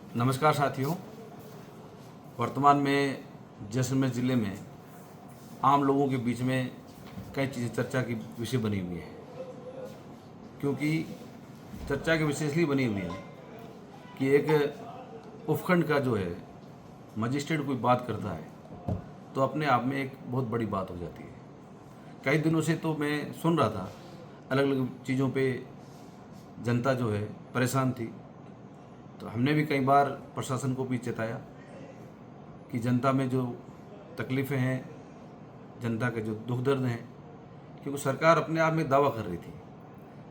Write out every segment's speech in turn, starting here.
नमस्कार साथियों। वर्तमान में जैसलमेर ज़िले में आम लोगों के बीच में कई चीज़ें चर्चा की विषय बनी हुई है, क्योंकि चर्चा के विषय इसलिए बनी हुई है कि एक उपखंड का जो है मजिस्ट्रेट कोई बात करता है तो अपने आप में एक बहुत बड़ी बात हो जाती है। कई दिनों से तो मैं सुन रहा था, अलग अलग चीज़ों पे जनता जो है परेशान थी, तो हमने भी कई बार प्रशासन को भी चेताया कि जनता में जो तकलीफ़ें हैं, जनता के जो दुख दर्द हैं, क्योंकि सरकार अपने आप में दावा कर रही थी।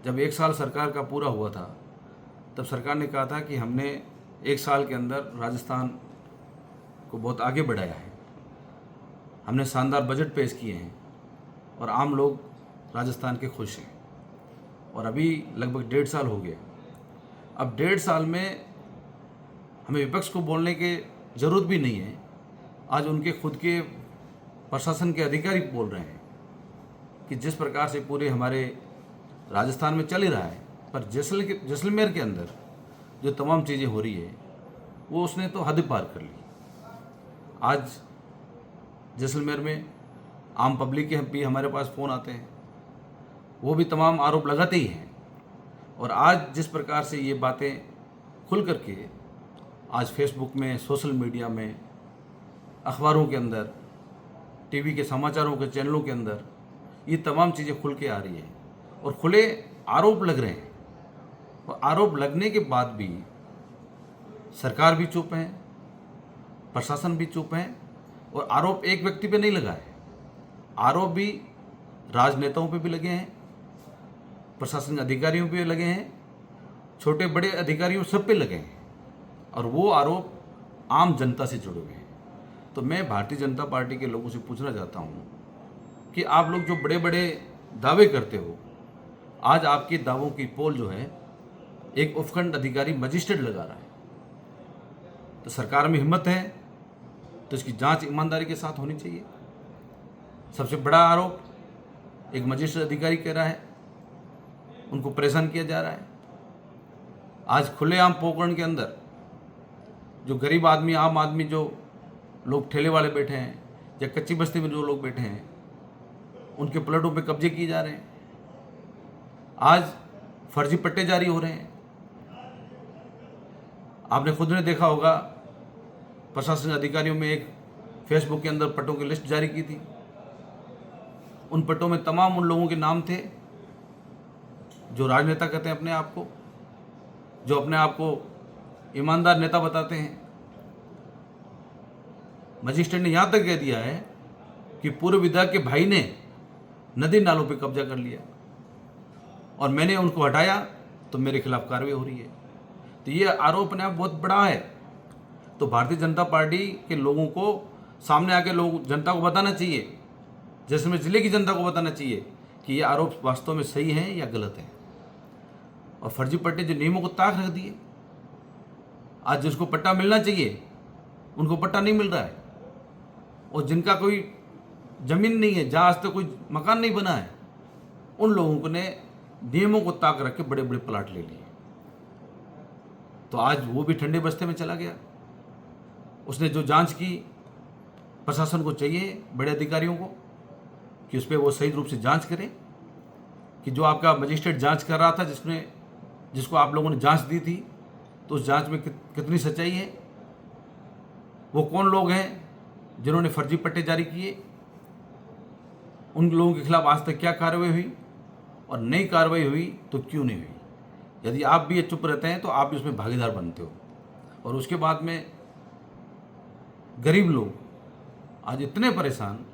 जब 1 साल सरकार का पूरा हुआ था तब सरकार ने कहा था कि हमने 1 साल के अंदर राजस्थान को बहुत आगे बढ़ाया है, हमने शानदार बजट पेश किए हैं और आम लोग राजस्थान के खुश हैं। और अभी लगभग 1.5 साल हो गया। अब 1.5 साल में हमें विपक्ष को बोलने की ज़रूरत भी नहीं है। आज उनके खुद के प्रशासन के अधिकारी बोल रहे हैं कि जिस प्रकार से पूरे हमारे राजस्थान में चल ही रहा है, पर जैसलमेर के अंदर जो तमाम चीज़ें हो रही है वो उसने तो हद पार कर ली। आज जैसलमेर में आम पब्लिक के भी हमारे पास फ़ोन आते हैं, वो भी तमाम आरोप लगाते ही हैं। और आज जिस प्रकार से ये बातें खुल करके आज फेसबुक में, सोशल मीडिया में, अखबारों के अंदर, टीवी के समाचारों के चैनलों के अंदर ये तमाम चीज़ें खुल के आ रही हैं और खुले आरोप लग रहे हैं। और आरोप लगने के बाद भी सरकार भी चुप है, प्रशासन भी चुप है। और आरोप एक व्यक्ति पे नहीं लगा है, आरोप भी राजनेताओं पे भी लगे हैं, प्रशासनिक अधिकारियों पे लगे हैं, छोटे बड़े अधिकारियों सब पे लगे हैं। और वो आरोप आम जनता से जुड़े हुए हैं। तो मैं भारतीय जनता पार्टी के लोगों से पूछना चाहता हूँ कि आप लोग जो बड़े बड़े दावे करते हो, आज आपके दावों की पोल जो है एक उपखंड अधिकारी मजिस्ट्रेट लगा रहा है। तो सरकार में हिम्मत है तो इसकी जांच ईमानदारी के साथ होनी चाहिए। सबसे बड़ा आरोप एक मजिस्ट्रेट अधिकारी कह रहा है, उनको परेशान किया जा रहा है। आज खुलेआम पोकरण के अंदर जो गरीब आदमी, आम आदमी, जो लोग ठेले वाले बैठे हैं या कच्ची बस्ती में जो लोग बैठे हैं, उनके प्लाटों पे कब्जे किए जा रहे हैं। आज फर्जी पट्टे जारी हो रहे हैं। आपने खुद ने देखा होगा, प्रशासनिक अधिकारियों में एक फेसबुक के अंदर पट्टों की लिस्ट जारी की थी। उन पट्टों में तमाम उन लोगों के नाम थे जो राजनेता कहते हैं अपने आप को, जो अपने आप को ईमानदार नेता बताते हैं। मजिस्ट्रेट ने यहाँ तक कह दिया है कि पूर्व विधायक के भाई ने नदी नालों पे कब्जा कर लिया और मैंने उनको हटाया तो मेरे खिलाफ कार्रवाई हो रही है। तो ये आरोप अपने आप बहुत बड़ा है। तो भारतीय जनता पार्टी के लोगों को सामने आके लोग जनता को बताना चाहिए, जैसलमेर जिले की जनता को बताना चाहिए कि ये आरोप वास्तव में सही हैं या गलत हैं। और फर्जी पट्टे जो नियमों को ताक रख दिए, आज जिसको पट्टा मिलना चाहिए उनको पट्टा नहीं मिल रहा है। और जिनका कोई ज़मीन नहीं है, जहाँ आज तक कोई मकान नहीं बना है, उन लोगों ने नियमों को ताक रख के बड़े बड़े प्लाट ले लिए। तो आज वो भी ठंडे बस्ते में चला गया। उसने जो जांच की, प्रशासन को चाहिए, बड़े अधिकारियों को, कि उस पर वो सही रूप से जांच करें कि जो आपका मजिस्ट्रेट जांच कर रहा था, जिसको आप लोगों ने जांच दी थी, तो उस जांच में कितनी सच्चाई है, वो कौन लोग हैं जिन्होंने फर्जी पट्टे जारी किए, उन लोगों के खिलाफ आज तक क्या कार्रवाई हुई, और नई कार्रवाई हुई तो क्यों नहीं हुई। यदि आप भी ये चुप रहते हैं तो आप भी उसमें भागीदार बनते हो। और उसके बाद में गरीब लोग आज इतने परेशान,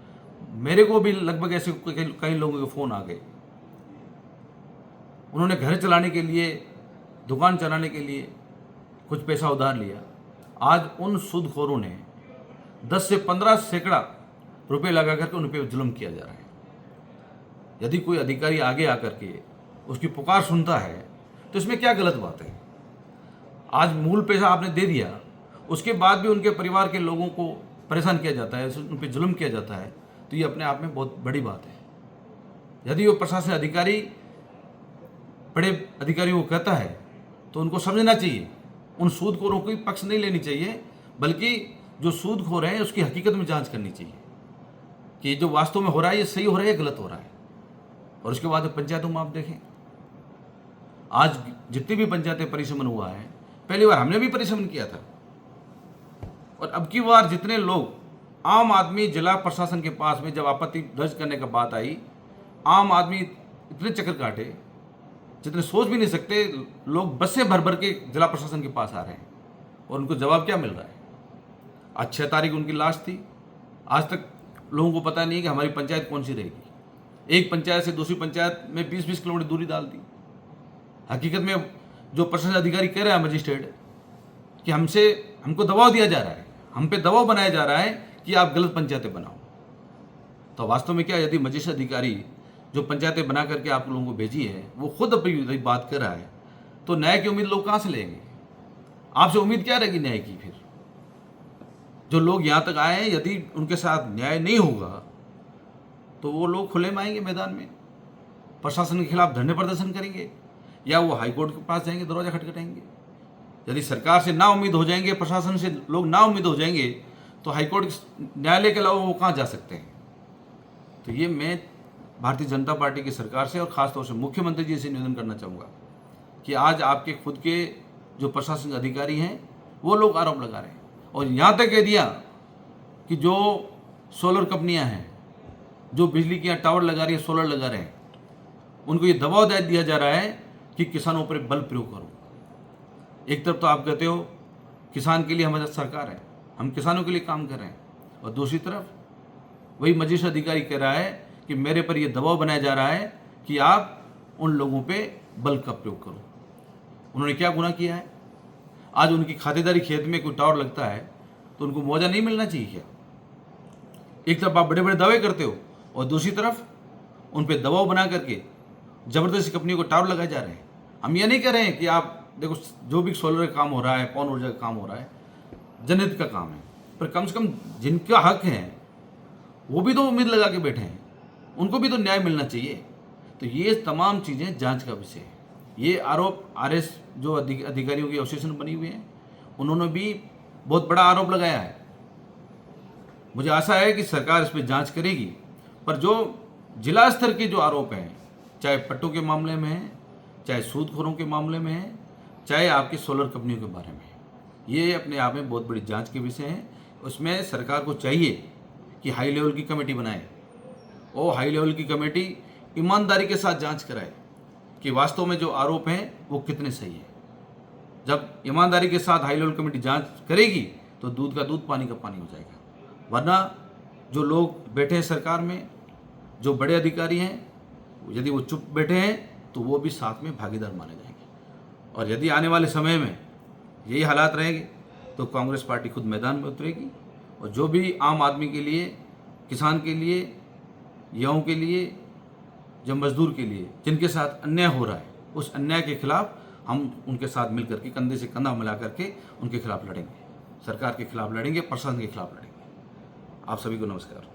मेरे को भी लगभग ऐसे कई लोगों के फ़ोन आ गए। उन्होंने घर चलाने के लिए, दुकान चलाने के लिए कुछ पैसा उधार लिया। आज उन सूदखोरों ने 10 से 15 सैकड़ा रुपए लगा करके उन पर जुल्म किया जा रहा है। यदि कोई अधिकारी आगे आकर के उसकी पुकार सुनता है तो इसमें क्या गलत बात है। आज मूल पैसा आपने दे दिया, उसके बाद भी उनके परिवार के लोगों को परेशान किया जाता है, उन पर जुल्म किया जाता है, तो ये अपने आप में बहुत बड़ी बात है। यदि वो प्रशासनिक अधिकारी बड़े अधिकारियों को कहता है तो उनको समझना चाहिए उन सूदखोरों की पक्ष नहीं लेनी चाहिए, बल्कि जो सूदखोर हैं उसकी हकीकत में जांच करनी चाहिए कि जो वास्तव में हो रहा है ये सही हो रहा है या गलत हो रहा है। और उसके बाद पंचायतों में आप देखें, आज जितनी भी पंचायतें परिसमन हुआ है, पहली बार हमने भी परिसमन किया था, और अब की बार जितने लोग आम आदमी जिला प्रशासन के पास में जब आपत्ति दर्ज करने का बात आई, आम आदमी इतने चक्कर काटे जितने सोच भी नहीं सकते। लोग बसें भर भर के जिला प्रशासन के पास आ रहे हैं और उनको जवाब क्या मिल रहा है। आज 6 तारीख उनकी लाश थी, आज तक लोगों को पता नहीं कि हमारी पंचायत कौन सी रहेगी। एक पंचायत से दूसरी पंचायत में 20-20 किलोमीटर दूरी डाल दी। हकीकत में जो प्रशासन अधिकारी कह रहा है मजिस्ट्रेट कि हमको दबाव दिया जा रहा है, हम पे दबाव बनाया जा रहा है कि आप गलत पंचायतें बनाओ। तो वास्तव में क्या, यदि मजिस्ट्रेट अधिकारी जो पंचायतें बना करके आप लोगों को भेजी है वो खुद अपनी बात कर रहा है, तो न्याय की उम्मीद लोग कहाँ से लेंगे? आपसे उम्मीद क्या रहेगी न्याय की? फिर जो लोग यहाँ तक आए हैं, यदि उनके साथ न्याय नहीं होगा तो वो लोग खुले में आएंगे, मैदान में प्रशासन के खिलाफ धरने प्रदर्शन करेंगे, या वो हाईकोर्ट के पास जाएंगे, दरवाजा खटखटाएंगे। यदि सरकार से ना उम्मीद हो जाएंगे, प्रशासन से लोग ना उम्मीद हो जाएंगे, तो हाईकोर्ट न्यायालय के अलावा वो कहाँ जा सकते हैं? तो ये मैं भारतीय जनता पार्टी की सरकार से और ख़ासतौर से मुख्यमंत्री जी से निवेदन करना चाहूँगा कि आज आपके खुद के जो प्रशासनिक अधिकारी हैं वो लोग आरोप लगा रहे हैं, और यहाँ तक कह दिया कि जो सोलर कंपनियाँ हैं, जो बिजली के यहाँ टावर लगा रही है, सोलर लगा रहे हैं, उनको ये दबाव दिया जा रहा है कि किसानों पर बल प्रयोग करो। एक तरफ तो आप कहते हो किसान के लिए हमारी सरकार है, हम किसानों के लिए काम कर रहे हैं, और दूसरी तरफ वही मजिस्ट्रेट अधिकारी कह रहा है कि मेरे पर यह दबाव बनाया जा रहा है कि आप उन लोगों पे बल का प्रयोग करो। उन्होंने क्या गुनाह किया है? आज उनकी खातेदारी खेत में कोई टावर लगता है तो उनको मुआवजा नहीं मिलना चाहिए क्या? एक तरफ आप बड़े बड़े दावे करते हो और दूसरी तरफ उन पे दबाव बना करके जबरदस्ती कंपनियों को टावर लगाए जा रहे हैं। हम ये नहीं कह रहे हैं कि आप देखो, जो भी सोलर का काम हो रहा है, पवन ऊर्जा का काम हो रहा है, जनहित का काम है, पर कम से कम जिनका हक है वो भी तो उम्मीद लगा के बैठे हैं, उनको भी तो न्याय मिलना चाहिए। तो ये तमाम चीज़ें जांच का विषय है। ये आरोप RS जो अधिकारियों की एसोसिएशन बनी हुई है, उन्होंने भी बहुत बड़ा आरोप लगाया है। मुझे आशा है कि सरकार इस पर जांच करेगी, पर जो जिला स्तर के जो आरोप हैं, चाहे पट्टों के मामले में है, चाहे सूदखोरों के मामले में है, चाहे आपकी सोलर कंपनियों के बारे में है, ये अपने आप में बहुत बड़ी जांच के विषय हैं। उसमें सरकार को चाहिए कि हाई लेवल की कमेटी बनाए और हाई लेवल की कमेटी ईमानदारी के साथ जांच कराए कि वास्तव में जो आरोप हैं वो कितने सही है। जब ईमानदारी के साथ हाई लेवल कमेटी जांच करेगी तो दूध का दूध, पानी का पानी हो जाएगा। वरना जो लोग बैठे हैं सरकार में, जो बड़े अधिकारी हैं, यदि वो चुप बैठे हैं तो वो भी साथ में भागीदार माने जाएंगे। और यदि आने वाले समय में यही हालात रहेंगे तो कांग्रेस पार्टी खुद मैदान में उतरेगी, और जो भी आम आदमी के लिए, किसान के लिए, युवाओं के लिए, जो मजदूर के लिए जिनके साथ अन्याय हो रहा है, उस अन्याय के खिलाफ हम उनके साथ मिल करके, कंधे से कंधा मिला करके उनके खिलाफ लड़ेंगे, सरकार के खिलाफ लड़ेंगे, प्रशासन के खिलाफ लड़ेंगे। आप सभी को नमस्कार।